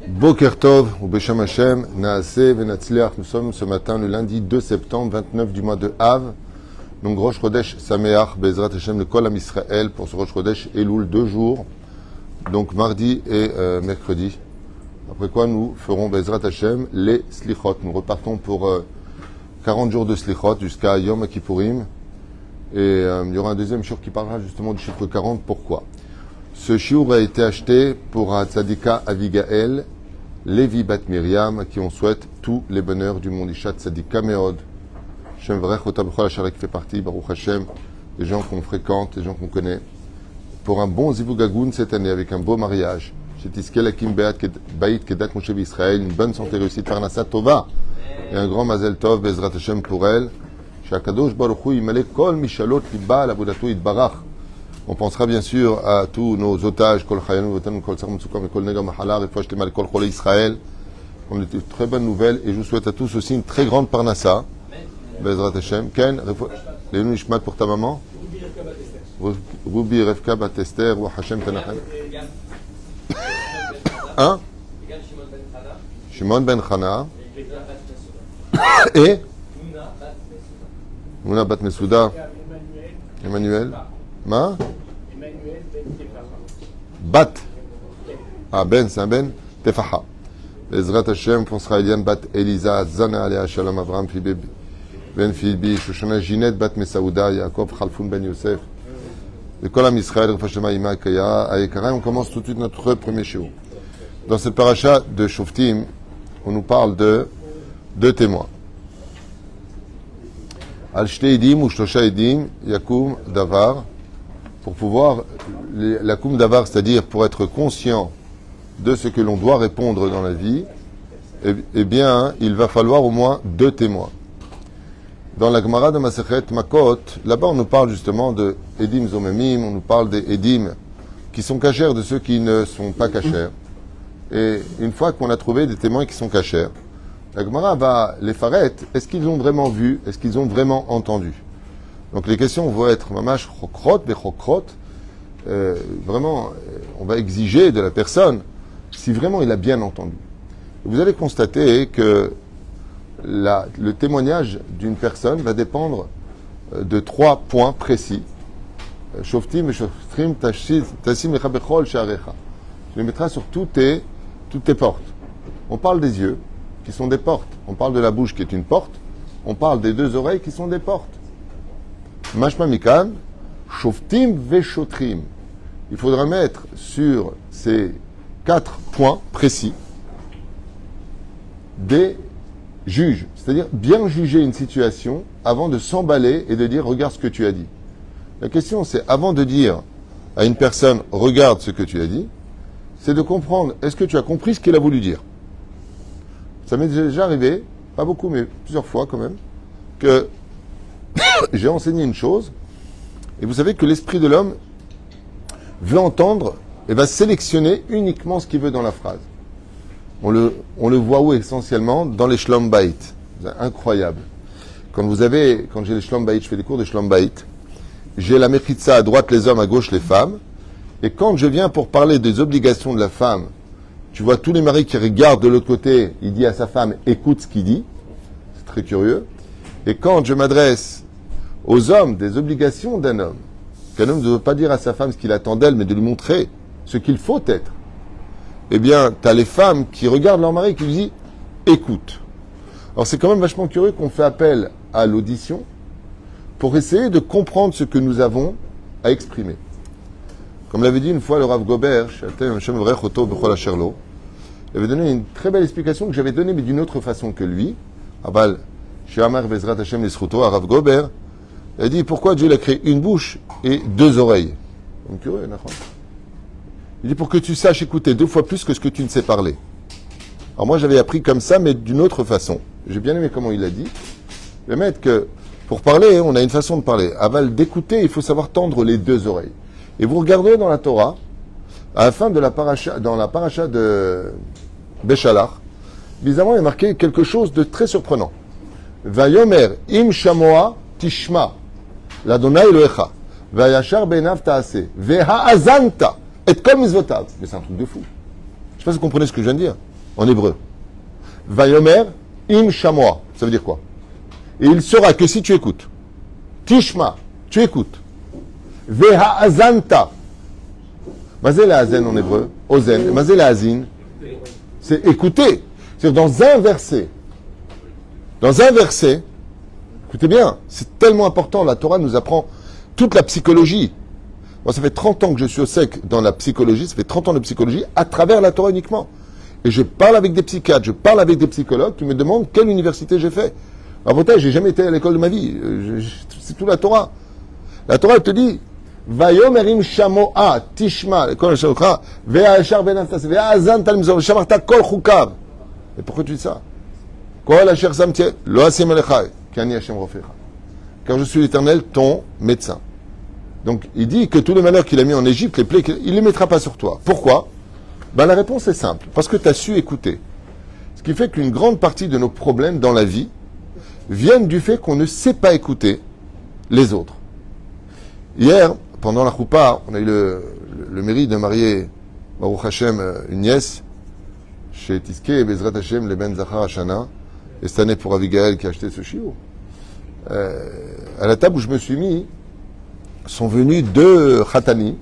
Boker Tov, ou Beshem Hashem, Naaseh Venatzliach. Nous sommes ce matin le lundi 2 septembre, 29 du mois de Av. Donc Rosh Chodesh Sameach, Bezrat Hashem, le Kol Am Israël, pour ce Rosh Chodesh Elul, 2 jours. Donc mardi et mercredi. Après quoi nous ferons Bezrat Hashem les Slichot. Nous repartons pour 40 jours de Slichot jusqu'à Yom Kippourim. Et il y aura un deuxième shiur qui parlera justement du chiffre 40. Pourquoi? Ce shiur a été acheté pour Tzadika Avigael, Levi Bat Miriam, à qui on souhaite tous les bonheurs du monde. Isha Tzadika Meod. Shem Varech Ota B'chol Hashem qui fait partie, Baruch Hashem, des gens qu'on fréquente, des gens qu'on connaît. Pour un bon Zivugagoun cette année, avec un beau mariage. Shetiskel Akim Bait Kedat Moshe Israël, une bonne santé réussite, Parnassa Tova. Et un grand Mazel Tov, Bezrat Hashem pour elle. Shakadosh Baruch Hu Yimale Kol Mishalot Liba Labodato Yitbarach. On pensera bien sûr à tous nos otages, Kol Chayanu, Votan, Kol Saram Tsukam, Kol Negam Halar, et Fosh Temal Kol Chole Israël. On a de très bonnes nouvelles et je vous souhaite à tous aussi une très grande Parnassa. Bezrat Hashem. Ken, Léonou Ishmat pour ta maman. Ruby Revka Batester, ou Hashem Tanachan. Hein? Shimon Ben Chana. Et Mouna Bat Mesouda. Emmanuel. Ma? Bat. Ah, Ben, c'est un Ben. Tefaha. Bezrat Hashem, Fonsra Elian Bat Elisa, Zana Alea Shalom Avram Fibib. Ben Filbi, Shoshana Ginette Bat Mesaouda, Yaakov Khalfoun Ben Yosef. Le Kolam Israël, Refashema Ima Kaya, Ayekara. On commence tout de suite notre premier shiur. Dans cette paracha de Shoftim, on nous parle de deux témoins. Al Shte Edim ou Shlosha Edim, Yakum Davar. Pour pouvoir, l'Yakum Davar, c'est-à-dire pour être conscient de ce que l'on doit répondre dans la vie, eh bien, il va falloir au moins deux témoins. Dans la Gemara de Masechet Makot, là-bas on nous parle justement de Edim Zomemim, on nous parle des Edim qui sont cachers de ceux qui ne sont pas cachers. Et une fois qu'on a trouvé des témoins qui sont cachers, la Gemara va les farettes, est-ce qu'ils ont vraiment vu, est-ce qu'ils ont vraiment entendu? Donc les questions vont être mamash chokrot, bechokrot, vraiment, on va exiger de la personne si vraiment il a bien entendu. Vous allez constater que le témoignage d'une personne va dépendre de 3 points précis. Shoftim et Shoftrim Tassim Lecha Bechol She'arecha. Tu les mettras sur toutes tes portes. On parle des yeux, qui sont des portes. On parle de la bouche, qui est une porte. On parle des 2 oreilles, qui sont des portes. Mashma Mikan, Shoftim Veshotrim. Il faudra mettre sur ces 4 points précis des juges, c'est-à-dire bien juger une situation avant de s'emballer et de dire regarde ce que tu as dit. La question c'est avant de dire à une personne regarde ce que tu as dit, c'est de comprendre est-ce que tu as compris ce qu'il a voulu dire. Ça m'est déjà arrivé, pas beaucoup mais plusieurs fois quand même, que j'ai enseigné une chose et vous savez que l'esprit de l'homme veut entendre et va sélectionner uniquement ce qu'il veut dans la phrase. On le voit où essentiellement? Dans les Shlom Bait. C'est incroyable. Quand j'ai les Shlom Bait, je fais des cours de Shlom Bait, j'ai la Mechitza à droite les hommes, à gauche les femmes, et quand je viens pour parler des obligations de la femme, tu vois tous les maris qui regardent de l'autre côté, il dit à sa femme, écoute ce qu'il dit, c'est très curieux, et quand je m'adresse aux hommes des obligations d'un homme, qu'un homme ne veut pas dire à sa femme ce qu'il attend d'elle, mais de lui montrer ce qu'il faut être, eh bien, tu as les femmes qui regardent leur mari et qui lui disent « écoute ». Alors c'est quand même vachement curieux qu'on fait appel à l'audition pour essayer de comprendre ce que nous avons à exprimer. Comme l'avait dit une fois le Rav Gober, il avait donné une très belle explication que j'avais donnée mais d'une autre façon que lui. Abal, Shehamar Bezrat Hashem Nisruto, à Rav Gober, il a dit pourquoi Dieu a créé une bouche et 2 oreilles. C'est curieux, d'accord ? Il dit pour que tu saches écouter 2 fois plus que ce que tu ne sais parler. Alors moi j'avais appris comme ça, mais d'une autre façon. J'ai bien aimé comment il a dit. Le maître que pour parler, on a une façon de parler. Aval d'écouter, il faut savoir tendre les 2 oreilles. Et vous regarderez dans la Torah, à la fin de la paracha, dans la paracha de Béchalach, bizarrement il est marqué quelque chose de très surprenant. Vayomer im shamoa tishma, l'Adonai Elohecha, vayashar benav taase, veha azanta. Et comme misvotav. Mais c'est un truc de fou. sais pas si vous comprenez ce que je viens de dire en hébreu. Vayomer im shamoa. Ça veut dire quoi? Et il sera que si tu écoutes. Tishma, tu écoutes. Veha azanta. Mazel hazen en hébreu. Ozen. Mazel hazin. C'est écouter. C'est-à-dire dans un verset, écoutez bien, c'est tellement important. La Torah nous apprend toute la psychologie. Moi, ça fait 30 ans que je suis au sec dans la psychologie. Ça fait 30 ans de psychologie à travers la Torah uniquement. Et je parle avec des psychiatres, je parle avec des psychologues qui me demandent quelle université j'ai fait. En vrai, j'ai jamais été à l'école de ma vie. C'est tout la Torah. La Torah, elle te dit, Vayomerim shamoa tishma kol shokha ve'ashar benantas ve'azan talmizor shamarta kol chukav. Et pourquoi tu dis ça? Kol asher samti lo asim alechai kani Hashem rofecha. Car je suis l'Éternel, ton médecin. Donc, il dit que tous les malheurs qu'il a mis en Égypte, les plaies, il ne les mettra pas sur toi. Pourquoi? Ben, la réponse est simple. Parce que tu as su écouter. Ce qui fait qu'une grande partie de nos problèmes dans la vie viennent du fait qu'on ne sait pas écouter les autres. Hier, pendant la choupa, on a eu le mérite de marier, Baruch Hashem, une nièce, chez Tiske et Bezrat Hashem, les Ben Zachar Hashana, et cette année pour Abigail qui a acheté ce chiot. À la table où je me suis mis, sont venus deux Khatani,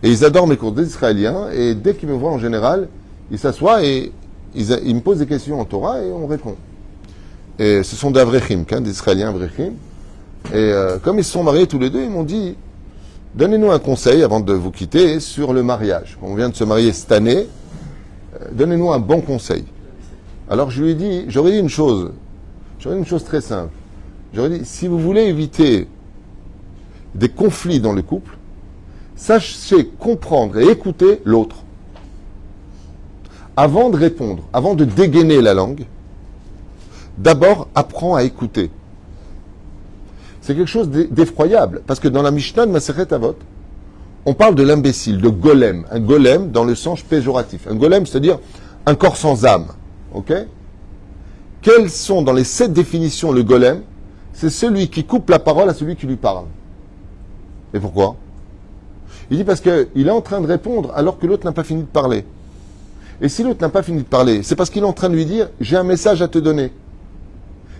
et ils adorent mes cours des Israéliens, et dès qu'ils me voient en général, ils s'assoient et ils me posent des questions en Torah et on répond. Et ce sont des Avrechim, des Israéliens Avrechim. Et comme ils se sont mariés tous les deux, ils m'ont dit, donnez-nous un conseil avant de vous quitter sur le mariage. On vient de se marier cette année, donnez-nous un bon conseil. Alors je lui ai dit, j'aurais dit une chose très simple. J'aurais dit, si vous voulez éviter des conflits dans le couple, sachez comprendre et écouter l'autre. Avant de répondre, avant de dégainer la langue, d'abord apprends à écouter. C'est quelque chose d'effroyable, parce que dans la Mishnah de Masechet Avot, on parle de l'imbécile, de golem. Un golem dans le sens péjoratif. Un golem, c'est-à-dire un corps sans âme. Ok? Quelles sont dans les 7 définitions le golem? C'est celui qui coupe la parole à celui qui lui parle. Et pourquoi? Il dit parce qu'il est en train de répondre alors que l'autre n'a pas fini de parler. Et si l'autre n'a pas fini de parler, c'est parce qu'il est en train de lui dire « j'ai un message à te donner ».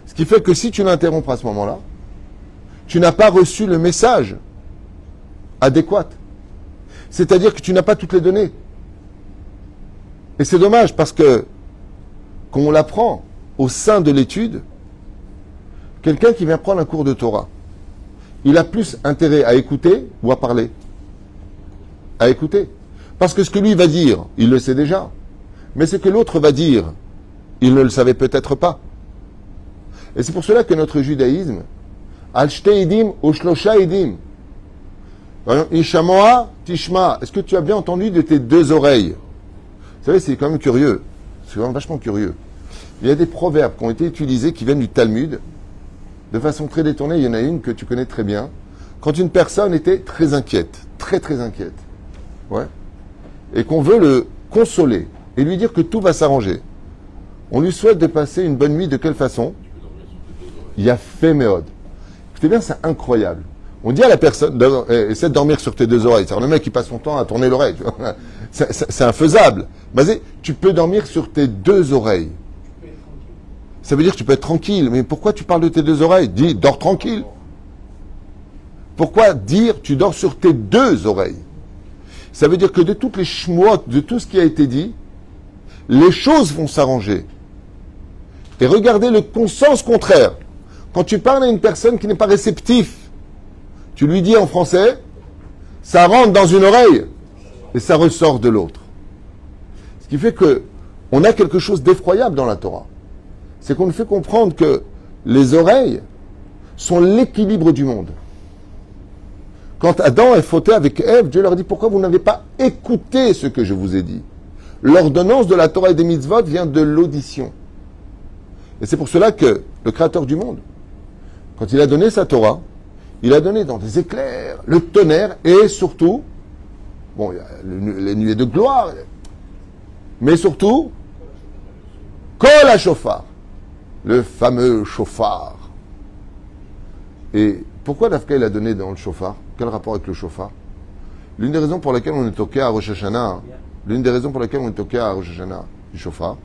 Ce qui fait que si tu l'interromps à ce moment-là, tu n'as pas reçu le message adéquat. C'est-à-dire que tu n'as pas toutes les données. Et c'est dommage parce que, quand on l'apprend au sein de l'étude, quelqu'un qui vient prendre un cours de Torah, il a plus intérêt à écouter ou à parler? À écouter. Parce que ce que lui va dire, il le sait déjà. Mais ce que l'autre va dire, il ne le savait peut-être pas. Et c'est pour cela que notre judaïsme, Al-Shte Idim ou Shlosha Idim, Ishamoa Tishma, est-ce que tu as bien entendu de tes 2 oreilles? Vous savez, c'est quand même curieux. C'est quand même vachement curieux. Il y a des proverbes qui ont été utilisés, qui viennent du Talmud, de façon très détournée. Il y en a une que tu connais très bien. Quand une personne était très inquiète, très très inquiète, ouais, et qu'on veut le consoler et lui dire que tout va s'arranger, on lui souhaite de passer une bonne nuit. De quelle façon? Il y a fait méode. Écoutez bien, c'est incroyable. On dit à la personne, essaie de dormir sur tes 2 oreilles. C'est-à-dire, le mec qui passe son temps à tourner l'oreille. C'est infaisable. Basé, tu peux dormir sur tes 2 oreilles. Ça veut dire que tu peux être tranquille. Mais pourquoi tu parles de tes 2 oreilles? Dis, dors tranquille. Pourquoi dire tu dors sur tes 2 oreilles? Ça veut dire que de toutes les shmuot, de tout ce qui a été dit, les choses vont s'arranger. Et regardez le sens contraire. Quand tu parles à une personne qui n'est pas réceptive, tu lui dis en français, ça rentre dans une oreille et ça ressort de l'autre. Ce qui fait que on a quelque chose d'effroyable dans la Torah. C'est qu'on nous fait comprendre que les oreilles sont l'équilibre du monde. Quand Adam est fauté avec Ève, Dieu leur dit, pourquoi vous n'avez pas écouté ce que je vous ai dit? L'ordonnance de la Torah et des mitzvot vient de l'audition. Et c'est pour cela que le Créateur du monde, quand il a donné sa Torah, il a donné dans des éclairs, le tonnerre et surtout, bon, il y a les nuées de gloire, mais surtout, Kol HaShofar, le fameux chauffard. Et pourquoi Dafka il a donné dans le chauffard? Quel rapport avec le chauffard? L'une des raisons pour lesquelles on est toqué à Rosh Hashanah, l'une des raisons pour lesquelles on est toqué à Rosh Hashanah, du chauffard,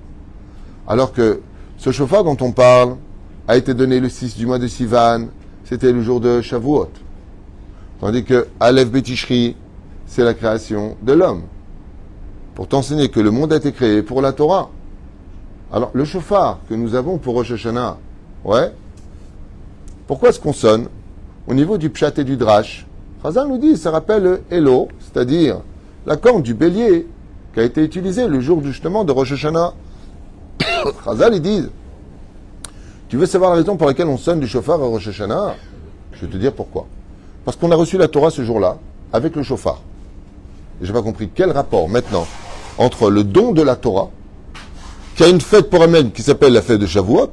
alors que ce chauffard dont on parle a été donné le 6 du mois de Sivan, c'était le jour de Shavuot. Tandis que Aleph Betishri, c'est la création de l'homme. Pour t'enseigner que le monde a été créé pour la Torah. Alors, le chauffard que nous avons pour Rosh Hashanah, ouais, pourquoi est-ce qu'on sonne au niveau du pshat et du drash? Chazal nous dit, ça rappelle le Elo, c'est-à-dire la corne du bélier qui a été utilisée le jour justement de Rosh Hashanah. Chazal, ils disent, tu veux savoir la raison pour laquelle on sonne du chauffard à Rosh Hashanah? Je vais te dire pourquoi. Parce qu'on a reçu la Torah ce jour-là avec le chauffard. Et je n'ai pas compris quel rapport maintenant entre le don de la Torah, qui a une fête pour elle-même qui s'appelle la fête de Shavuot,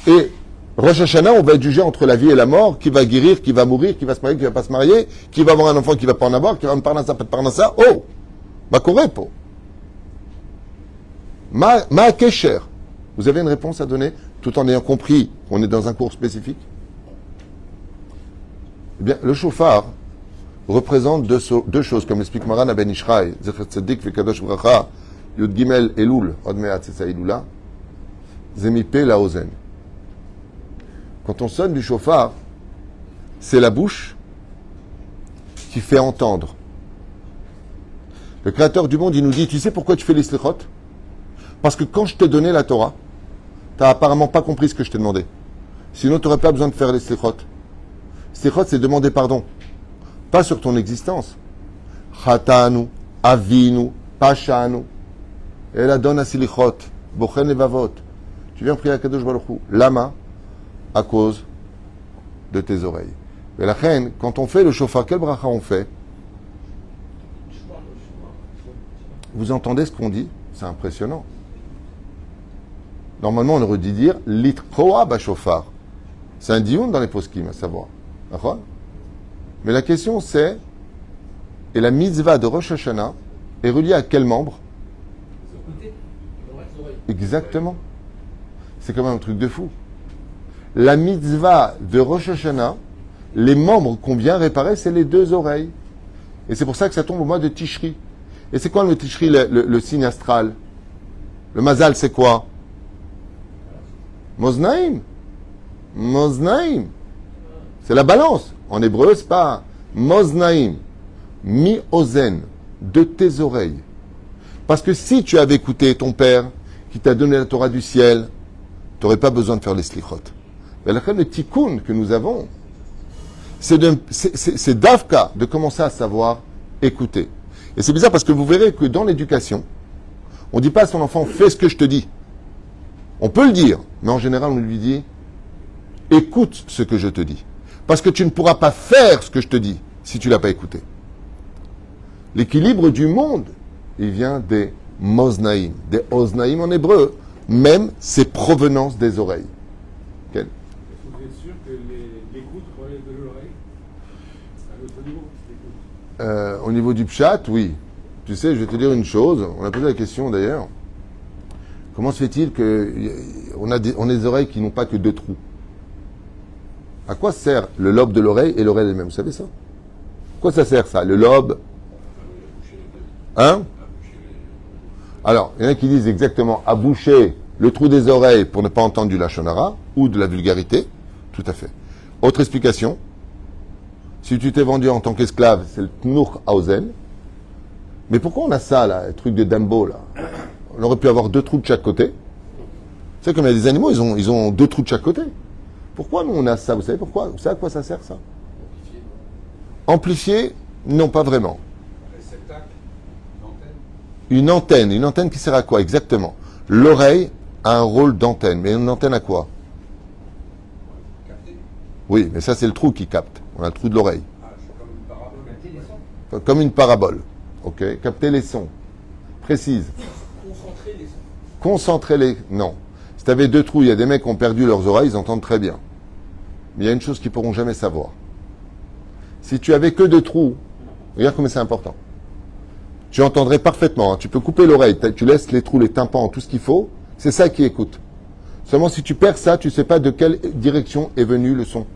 et Rosh Hashanah, on va être jugé entre la vie et la mort, qui va guérir, qui va mourir, qui va se marier, qui va pas se marier, qui va avoir un enfant, qui va pas en avoir, qui va me parler ça, pas de parler ça. Oh, ma corepo. Ma kesher. Vous avez une réponse à donner, tout en ayant compris qu'on est dans un cours spécifique? Eh bien, le chauffard représente deux choses, comme l'explique Maran Ben Ishraï, Zecher Tzadik Vekadosh Bracha, Yud Gimel Elul, Odmeat c'est ça Elula, Zemipe la Ozen. Quand on sonne du chauffard, c'est la bouche qui fait entendre. Le Créateur du monde, il nous dit, tu sais pourquoi tu fais les slichot? Parce que quand je t'ai donné la Torah, tu n'as apparemment pas compris ce que je t'ai demandé. Sinon, tu n'aurais pas besoin de faire les slichot. Slichot, c'est demander pardon. Pas sur ton existence. Chatanu, avinu, pashanu. Et la donne à silichot. Bochen et vavot. Tu viens prier à Kadosh Baruch Hu. Lama, à cause de tes oreilles. Et la reine, quand on fait le chauffard, quel bracha on fait? Vous entendez ce qu'on dit? C'est impressionnant. Normalement, on aurait dû dire litchoa bashofar. C'est un dioun dans les poskim, à savoir. D'accord? Mais la question c'est, et la mitzvah de Rosh Hashanah est reliée à quel membre? Exactement. C'est quand même un truc de fou. La mitzvah de Rosh Hashanah, les membres qu'on vient réparer, c'est les deux oreilles. Et c'est pour ça que ça tombe au mois de Tishri. Et c'est quoi le Tishri, le signe astral? Le mazal, c'est quoi? Moznaim. Moznaim. C'est la balance. En hébreu, c'est pas Moznaim. Mi-ozen. De tes oreilles. Parce que si tu avais écouté ton père, qui t'a donné la Torah du ciel, tu n'aurais pas besoin de faire les slichot. Mais le tikkun que nous avons, c'est d'Avka de commencer à savoir écouter. Et c'est bizarre parce que vous verrez que dans l'éducation, on ne dit pas à son enfant, fais ce que je te dis. On peut le dire, mais en général, on lui dit, écoute ce que je te dis. Parce que tu ne pourras pas faire ce que je te dis si tu ne l'as pas écouté. L'équilibre du monde, il vient des moznaïm. Des oznaïm en hébreu, même c'est provenance des oreilles. Quel? Vous êtes sûr que l'écoute relève de l'oreille? À l'autre niveau, Au niveau du pshat, oui. Tu sais, je vais te dire une chose. On a posé la question d'ailleurs. Comment se fait-il qu'on a des oreilles qui n'ont pas que deux trous? À quoi sert le lobe de l'oreille et l'oreille elle-même? Vous savez ça? À quoi ça sert ça? Le lobe? Hein? Alors, il y en a qui disent exactement à boucher le trou des oreilles pour ne pas entendre du lashon hara ou de la vulgarité. Tout à fait. Autre explication. Si tu t'es vendu en tant qu'esclave, c'est le tnour hausen. Mais pourquoi on a ça, là, le truc de Dumbo, là? On aurait pu avoir deux trous de chaque côté. Tu sais, comme il y a des animaux, ils ont deux trous de chaque côté. Pourquoi nous, on a ça? Vous savez pourquoi? Vous savez à quoi ça sert, ça? Amplifier? Non, pas vraiment. réceptacle, Une antenne qui sert à quoi? Exactement. L'oreille a un rôle d'antenne. Mais une antenne à quoi? capter. Oui, mais ça, c'est le trou qui capte. On a le trou de l'oreille. Ah, c'est comme une parabole. Capter les sons. Comme une parabole. OK? Capter les sons. Précise. Concentrer les sons. Concentrer les... Non. Si tu avais deux trous, il y a des mecs qui ont perdu leurs oreilles, ils entendent très bien. Mais il y a une chose qu'ils ne pourront jamais savoir. Si tu avais que deux trous, regarde comme c'est important. Tu entendrais parfaitement. Hein. Tu peux couper l'oreille, tu laisses les trous, les tympans, tout ce qu'il faut. C'est ça qui écoute. Seulement si tu perds ça, tu ne sais pas de quelle direction est venu le son.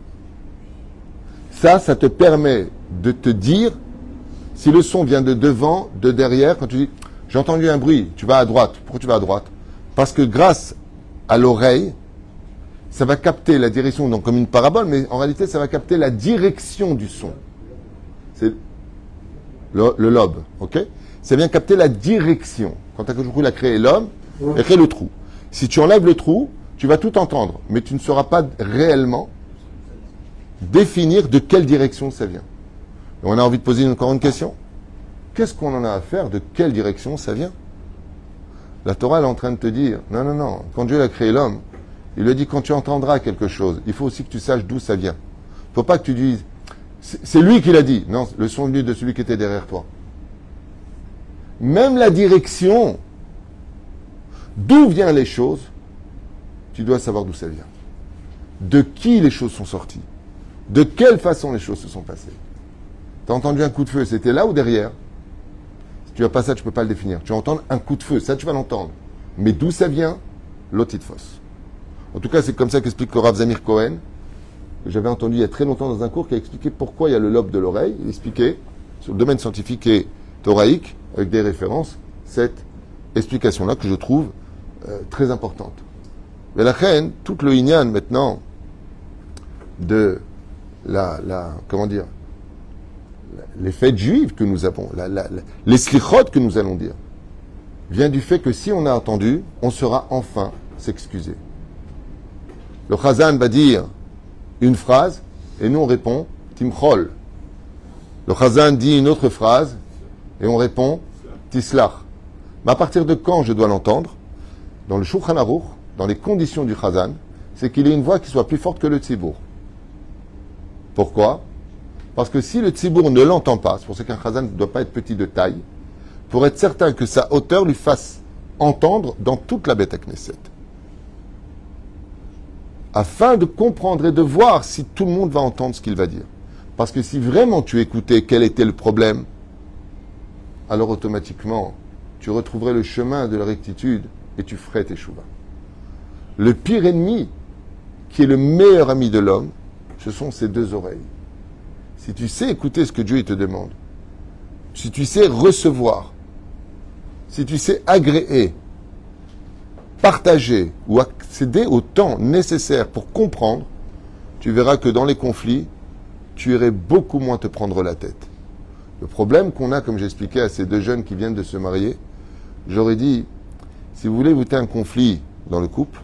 Ça te permet de te dire si le son vient de devant, de derrière. Quand tu dis J'ai entendu un bruit, tu vas à droite. Pourquoi tu vas à droite? Parce que grâce à l'oreille, ça va capter la direction, donc comme une parabole, mais en réalité, ça va capter la direction du son. C'est le lobe, ok? Ça vient capter la direction. Quand il a créé l'homme, il a créé le trou. Si tu enlèves le trou, tu vas tout entendre, mais tu ne sauras pas réellement définir de quelle direction ça vient. Et on a envie de poser encore une question. Qu'est-ce qu'on en a à faire de quelle direction ça vient? La Torah est en train de te dire, non, non, non, quand Dieu a créé l'homme, il lui a dit, quand tu entendras quelque chose, il faut aussi que tu saches d'où ça vient. Il ne faut pas que tu dises, c'est lui qui l'a dit. Non, le son venu de celui qui était derrière toi. Même la direction, d'où viennent les choses, tu dois savoir d'où ça vient. De qui les choses sont sorties. De quelle façon les choses se sont passées. Tu as entendu un coup de feu, c'était là ou derrière? Si tu n'as pas ça, tu ne peux pas le définir. Tu vas entendre un coup de feu, ça tu vas l'entendre. Mais d'où ça vient? L'autre fausse. En tout cas, c'est comme ça qu'explique le Rav Zamir Cohen, que j'avais entendu il y a très longtemps dans un cours, qui a expliqué pourquoi il y a le lobe de l'oreille. Il expliquait, sur le domaine scientifique et thoraïque, avec des références, cette explication-là que je trouve très importante. Mais la reine, tout le inyan maintenant de comment dire, les fêtes juives que nous avons, les slichot que nous allons dire, vient du fait que si on a entendu, on saura enfin s'excuser. Le Chazan va dire une phrase et nous on répond Timchol. Le Chazan dit une autre phrase et on répond Tislach. Mais à partir de quand je dois l'entendre? Dans le Shulchan Aruch, dans les conditions du Chazan, c'est qu'il ait une voix qui soit plus forte que le Tzibour. Pourquoi? Parce que si le Tzibour ne l'entend pas, c'est pour ça qu'un Chazan ne doit pas être petit de taille, pour être certain que sa hauteur lui fasse entendre dans toute la Beth Knesset. Afin de comprendre et de voir si tout le monde va entendre ce qu'il va dire. Parce que si vraiment tu écoutais quel était le problème, alors automatiquement, tu retrouverais le chemin de la rectitude et tu ferais tes chouvas. Le pire ennemi, qui est le meilleur ami de l'homme, ce sont ses deux oreilles. Si tu sais écouter ce que Dieu te demande, si tu sais recevoir, si tu sais agréer, partager ou accéder au temps nécessaire pour comprendre, tu verras que dans les conflits, tu irais beaucoup moins te prendre la tête. Le problème qu'on a, comme j'expliquais à ces deux jeunes qui viennent de se marier, j'aurais dit, si vous voulez éviter un conflit dans le couple,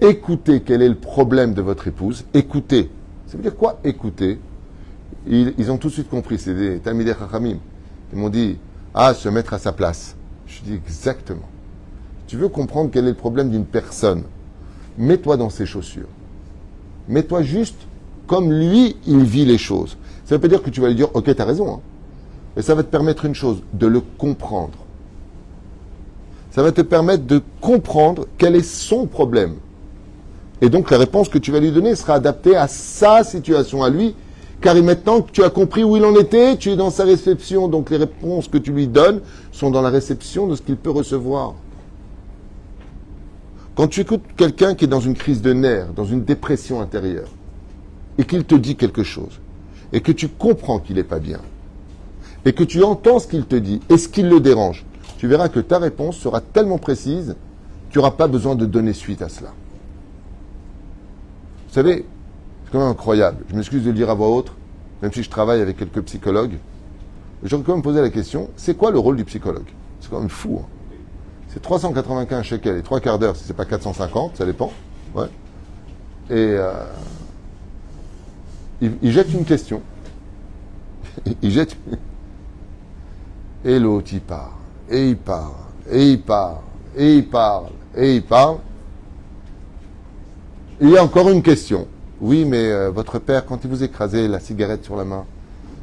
écoutez quel est le problème de votre épouse, écoutez. Ça veut dire quoi, écouter? Ils ont tout de suite compris, c'est des Talmidei Chachamim. Ils m'ont dit, se mettre à sa place. Je dis exactement. Tu veux comprendre quel est le problème d'une personne, mets-toi dans ses chaussures. Mets-toi juste comme lui, il vit les choses. Ça ne veut pas dire que tu vas lui dire, ok, tu as raison. Hein. Mais ça va te permettre une chose, de le comprendre. Ça va te permettre de comprendre quel est son problème. Et donc la réponse que tu vas lui donner sera adaptée à sa situation, à lui. Car maintenant que tu as compris où il en était, tu es dans sa réception. Donc les réponses que tu lui donnes sont dans la réception de ce qu'il peut recevoir. Quand tu écoutes quelqu'un qui est dans une crise de nerfs, dans une dépression intérieure, et qu'il te dit quelque chose, et que tu comprends qu'il n'est pas bien, et que tu entends ce qu'il te dit, et ce qui le dérange, tu verras que ta réponse sera tellement précise, tu n'auras pas besoin de donner suite à cela. Vous savez, c'est quand même incroyable. Je m'excuse de le dire à voix haute, même si je travaille avec quelques psychologues. J'aurais quand même posé la question, c'est quoi le rôle du psychologue? C'est quand même fou. Hein. C'est 395 shekels et 3 quarts d'heure, si c'est pas 450, ça dépend. Ouais. Et il jette une question. Il jette... Et l'autre, il part. Et il parle. Et il parle. Et il parle. Et il parle. Il y a encore une question. Oui, mais votre père, quand il vous écrasait la cigarette sur la main,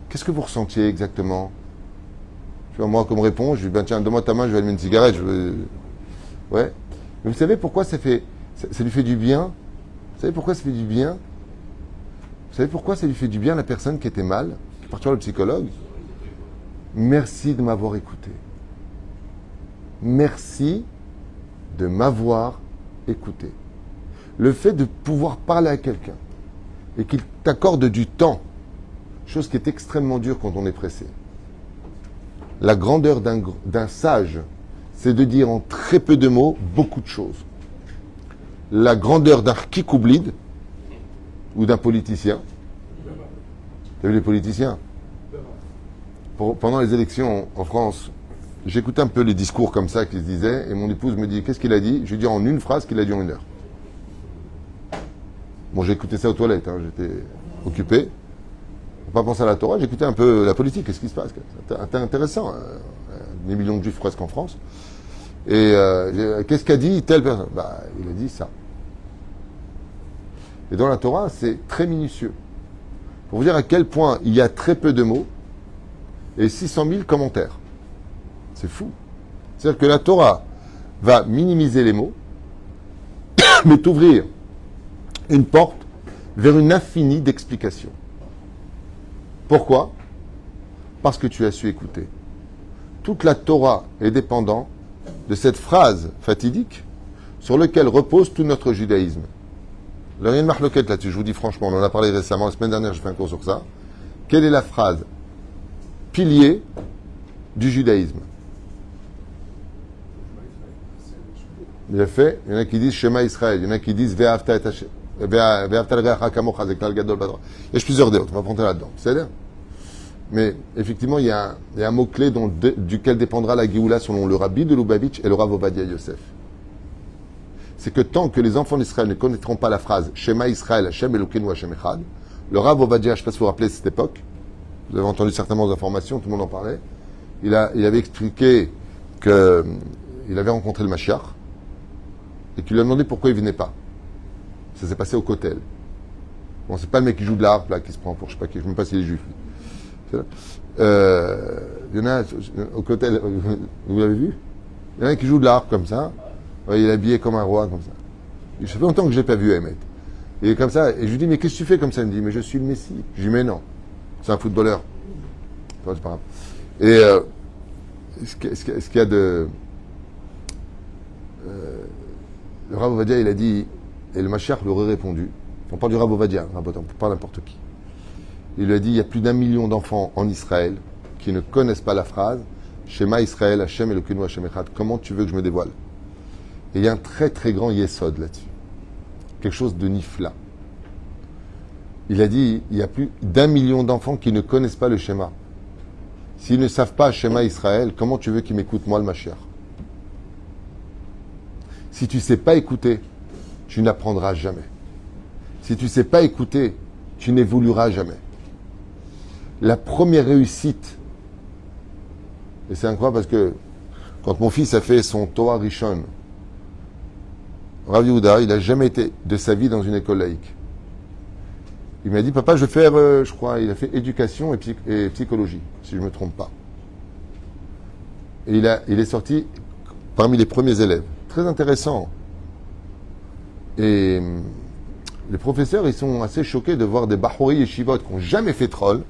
qu'est-ce que vous ressentiez exactement? Tu vois, moi, comme réponse, je lui dis, ben, tiens, donne-moi ta main, je vais allumer une cigarette. Ouais. Mais vous savez pourquoi ça lui fait du bien? Vous savez pourquoi ça fait du bien? Vous savez pourquoi ça lui fait du bien à la personne qui était mal, qui est partie voir le psychologue? Merci de m'avoir écouté. Merci de m'avoir écouté. Le fait de pouvoir parler à quelqu'un et qu'il t'accorde du temps, chose qui est extrêmement dure quand on est pressé. La grandeur d'un sage, c'est de dire en très peu de mots beaucoup de choses. La grandeur d'un kikoublid ou d'un politicien. T'as vu les politiciens? Pendant les élections en France, j'écoutais un peu les discours comme ça qui se disaient, et mon épouse me dit, qu'est-ce qu'il a dit? Je lui dis en une phrase qu'il a dit en 1 heure. Bon, j'ai écouté ça aux toilettes, hein, j'étais occupé. Faut pas penser à la Torah, j'écoutais un peu la politique, qu'est-ce qui se passe? C'était intéressant, des millions de juifs presque en France. Et qu'est-ce qu'a dit telle personne? Bah, il a dit ça. Et dans la Torah, c'est très minutieux. Pour vous dire à quel point il y a très peu de mots et 600 000 commentaires. C'est fou. C'est-à-dire que la Torah va minimiser les mots, mais t'ouvrir une porte vers une infinie d'explications. Pourquoi? Parce que tu as su écouter. Toute la Torah est dépendante de cette phrase fatidique sur laquelle repose tout notre judaïsme. Il y a une marloquette là-dessus, je vous dis franchement, on en a parlé récemment, la semaine dernière j'ai fait un cours sur ça. Quelle est la phrase pilier du judaïsme? Il a fait, il y en a qui disent Shema Israël, il y en a qui disent Ve'afta et Hashem. Il y a plusieurs d'autres, on va prendre là-dedans. C'est-à-dire, mais effectivement, il y a un mot-clé duquel dépendra la Géoula selon le Rabbi de Lubavitch et le Rav Ovadia Yosef. C'est que tant que les enfants d'Israël ne connaîtront pas la phrase Shema Israël, Hashem Elokeinu Hashem Echad, le Rav Ovadia, je ne sais pas si vous vous rappelez de cette époque, vous avez entendu certainement des informations, tout le monde en parlait, il avait expliqué qu'il avait rencontré le Mashiach et qu'il lui a demandé pourquoi il ne venait pas. Ça s'est passé au Kotel. Bon, c'est pas le mec qui joue de la harpe là, qui se prend pour je sais pas qui, je ne sais même pas s'il est juif. Il y en a au Kotel, vous l'avez vu? Il y en a qui joue de la harpe comme ça. Il est habillé comme un roi, comme ça. Ça fait longtemps que je ne l'ai pas vu, Ahmed. Et comme ça, et je lui dis, mais qu'est-ce que tu fais comme ça? Il me dit, mais je suis le Messie. Je lui dis, mais non, c'est un footballeur. Enfin, c'est pas grave. Et ce qu'il y a de... le Rav Ovadia, il a dit, et le Mashiach lui aurait répondu, on parle du Rav Ovadia, on ne parle n'importe qui. Il lui a dit, il y a plus d'1 million d'enfants en Israël qui ne connaissent pas la phrase Shema Israël, Hashem Elokeinu Hashem Echad. Comment tu veux que je me dévoile? Et il y a un très très grand yesod là-dessus. Quelque chose de nifla. Il a dit, il y a plus d'1 million d'enfants qui ne connaissent pas le schéma. S'ils ne savent pas Shema Israël, comment tu veux qu'ils m'écoutent moi le Mashiach? Si tu ne sais pas écouter, tu n'apprendras jamais. Si tu ne sais pas écouter, tu n'évolueras jamais. La première réussite, et c'est incroyable parce que quand mon fils a fait son Torah Rishon, Rav Yehuda, il n'a jamais été de sa vie dans une école laïque. Il m'a dit, papa, je vais faire, je crois, il a fait éducation et psychologie, si je ne me trompe pas. Et il est sorti parmi les premiers élèves. Très intéressant. Et les professeurs, ils sont assez choqués de voir des Bahouri et Shivot qui n'ont jamais fait troll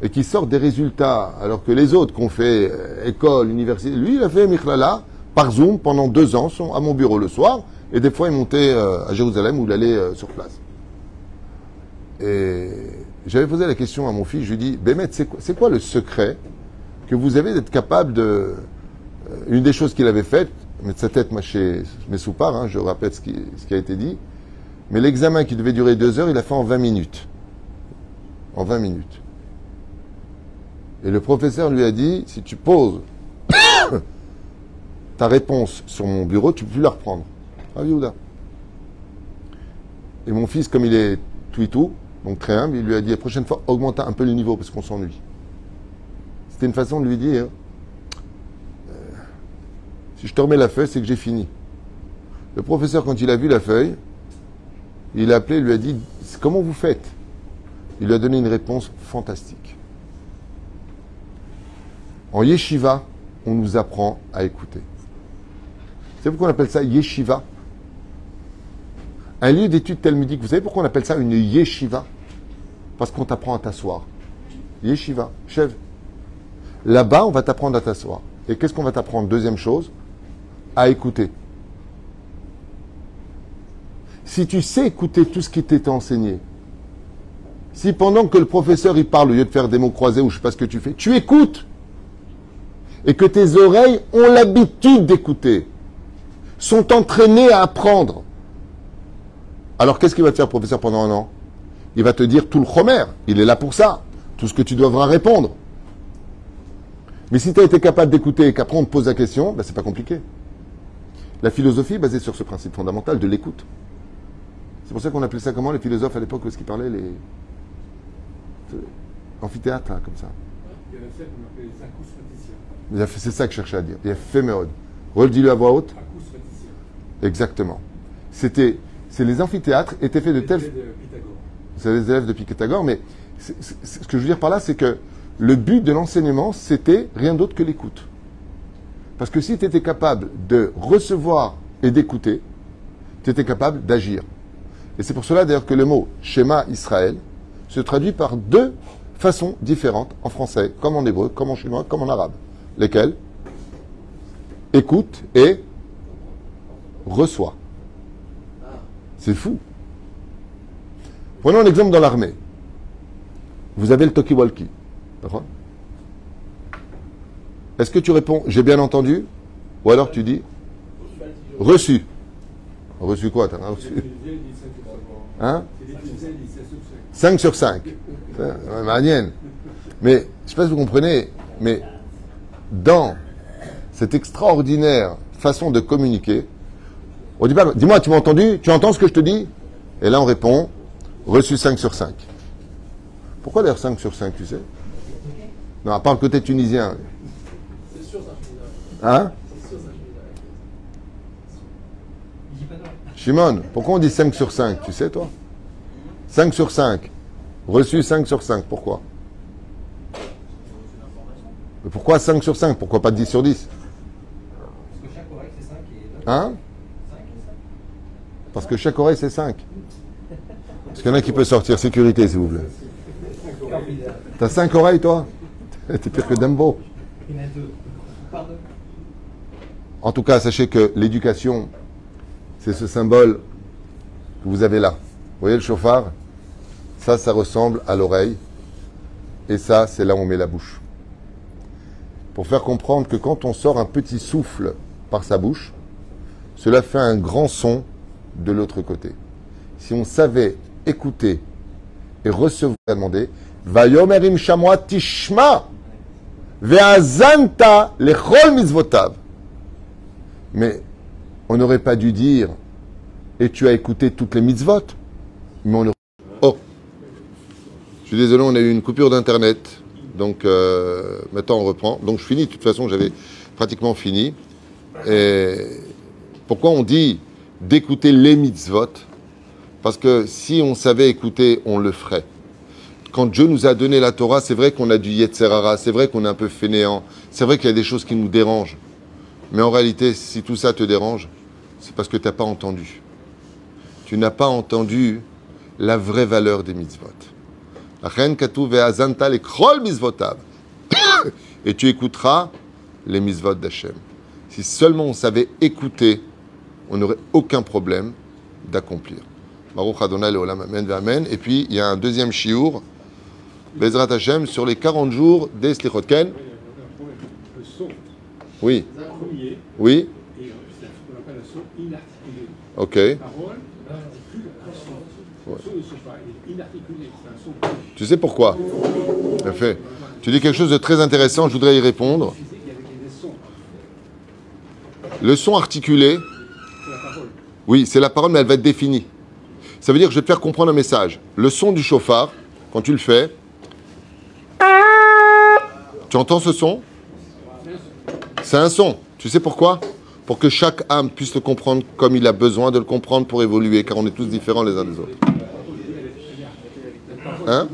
et qui sortent des résultats, alors que les autres qui ont fait école, université, lui, il a fait Michlala par Zoom pendant 2 ans, sont à mon bureau le soir, et des fois, il montait à Jérusalem où il allait sur place. Et j'avais posé la question à mon fils, je lui dis, Bémet, c'est quoi le secret que vous avez d'être capable de... une des choses qu'il avait faites, mettre sa tête chez mes soupards, hein, je répète ce qui a été dit, mais l'examen qui devait durer 2 heures, il a fait en 20 minutes. En 20 minutes. Et le professeur lui a dit, si tu poses ta réponse sur mon bureau, tu ne peux plus la reprendre. Ah, Yehuda. Et mon fils, comme il est tout et tout, donc très humble, il lui a dit, la prochaine fois, augmente un peu le niveau parce qu'on s'ennuie. C'était une façon de lui dire, si je te remets la feuille, c'est que j'ai fini. Le professeur, quand il a vu la feuille, il l'a appelé, il lui a dit, comment vous faites? Il lui a donné une réponse fantastique. En yeshiva, on nous apprend à écouter. Vous savez pourquoi on appelle ça yeshiva? Un lieu d'études talmudiques, vous savez pourquoi on appelle ça une yeshiva? Parce qu'on t'apprend à t'asseoir. Yeshiva, chef. Là-bas, on va t'apprendre à t'asseoir. Et qu'est-ce qu'on va t'apprendre? Deuxième chose, à écouter. Si tu sais écouter tout ce qui t'est enseigné, si pendant que le professeur il parle, au lieu de faire des mots croisés ou je ne sais pas ce que tu fais, tu écoutes, et que tes oreilles ont l'habitude d'écouter, sont entraînées à apprendre. Alors qu'est-ce qu'il va te faire, professeur, pendant un an? Il va te dire tout le chomer, il est là pour ça, tout ce que tu devras répondre. Mais si tu as été capable d'écouter et qu'après on te pose la question, ben c'est pas compliqué. La philosophie est basée sur ce principe fondamental de l'écoute. C'est pour ça qu'on appelait ça comment, les philosophes à l'époque, où est-ce qu'ils parlaient, les amphithéâtres, là, comme ça. Il y en a celles qu'on appelle les acousmaticiens. C'est ça que je cherchais à dire. Il y a féméode. Redis-le à voix haute. Acousmaticiens. Exactement. C'est les amphithéâtres étaient faits de telle... C'est les élèves de Pythagore, mais ce que je veux dire par là, c'est que le but de l'enseignement, c'était rien d'autre que l'écoute. Parce que si tu étais capable de recevoir et d'écouter, tu étais capable d'agir. Et c'est pour cela d'ailleurs que le mot Shema Israël se traduit par deux façons différentes en français, comme en hébreu, comme en chinois, comme en arabe. Lesquelles? Écoute et reçois. C'est fou. Prenons un exemple dans l'armée. Vous avez le talkie-walkie. D'accord? Est-ce que tu réponds « j'ai bien entendu » ou alors tu dis « reçu ». Reçu quoi? T'as reçu? Hein? 5 sur 5. Manienne. Mais, je ne sais pas si vous comprenez, mais dans cette extraordinaire façon de communiquer, on dit pas, dis-moi, tu m'as entendu? Tu entends ce que je te dis? Et là, on répond, reçu 5 sur 5. Pourquoi d'ailleurs 5 sur 5, tu sais? Non, à part le côté tunisien. C'est sûr, ça. Hein? C'est sûr, ça. Shimon, pourquoi on dit 5 sur 5, tu sais, toi? 5 sur 5. Reçu 5 sur 5, pourquoi? Mais pourquoi 5 sur 5? Pourquoi pas 10 sur 10? Parce que chaque oreille, c'est 5 et... Hein? 5 et 5. Parce que chaque oreille, c'est 5. Est-ce qu'il y en a qui peut sortir? Sécurité, s'il vous plaît. T'as 5 oreilles, toi? T'es pire que Dumbo. Il y en a 2. Pardon. En tout cas, sachez que l'éducation, c'est ce symbole que vous avez là. Vous voyez le chauffard? Ça ressemble à l'oreille. Et ça, c'est là où on met la bouche. Pour faire comprendre que quand on sort un petit souffle par sa bouche, cela fait un grand son de l'autre côté. Si on savait écouter et recevoir à demander, Vayomerim Shamoa Tishma Ve'azanta Lechol Mizvotav. Mais on n'aurait pas dû dire et tu as écouté toutes les mitzvot. Mais on aurait... Oh, je suis désolé, on a eu une coupure d'internet. Donc maintenant on reprend. Donc je finis. De toute façon, j'avais pratiquement fini. Et pourquoi on dit d'écouter les mitzvot? Parce que si on savait écouter, on le ferait. Quand Dieu nous a donné la Torah, c'est vrai qu'on a du Yetzer Hara, c'est vrai qu'on est un peu fainéant, c'est vrai qu'il y a des choses qui nous dérangent. Mais en réalité, si tout ça te dérange, c'est parce que tu n'as pas entendu. Tu n'as pas entendu la vraie valeur des mitzvot. Et tu écouteras les mitzvot d'Hachem. Si seulement on savait écouter, on n'aurait aucun problème d'accomplir. Baruch Adonai Leolam, Amen ve'Amen. Et puis, il y a un deuxième shiur, Bezrat Hashem, sur les 40 jours des Slichot Ken. Le son Oui. premier, Oui. et c'est ce qu'on appelle un son inarticulé. Ok. La parole articule un son. Le son ne se pas, il est inarticulé, c'est un son. Tu sais pourquoi? Tout à fait. Tu dis quelque chose de très intéressant, je voudrais y répondre. Physique avec des sons. Le son articulé, C'est la parole. oui, c'est la parole, mais elle va être définie. Ça veut dire que je vais te faire comprendre un message. Le son du chauffard, quand tu le fais, tu entends ce son? C'est un son. Tu sais pourquoi? Pour que chaque âme puisse le comprendre comme il a besoin de le comprendre pour évoluer, car on est tous différents les uns des autres. Hein?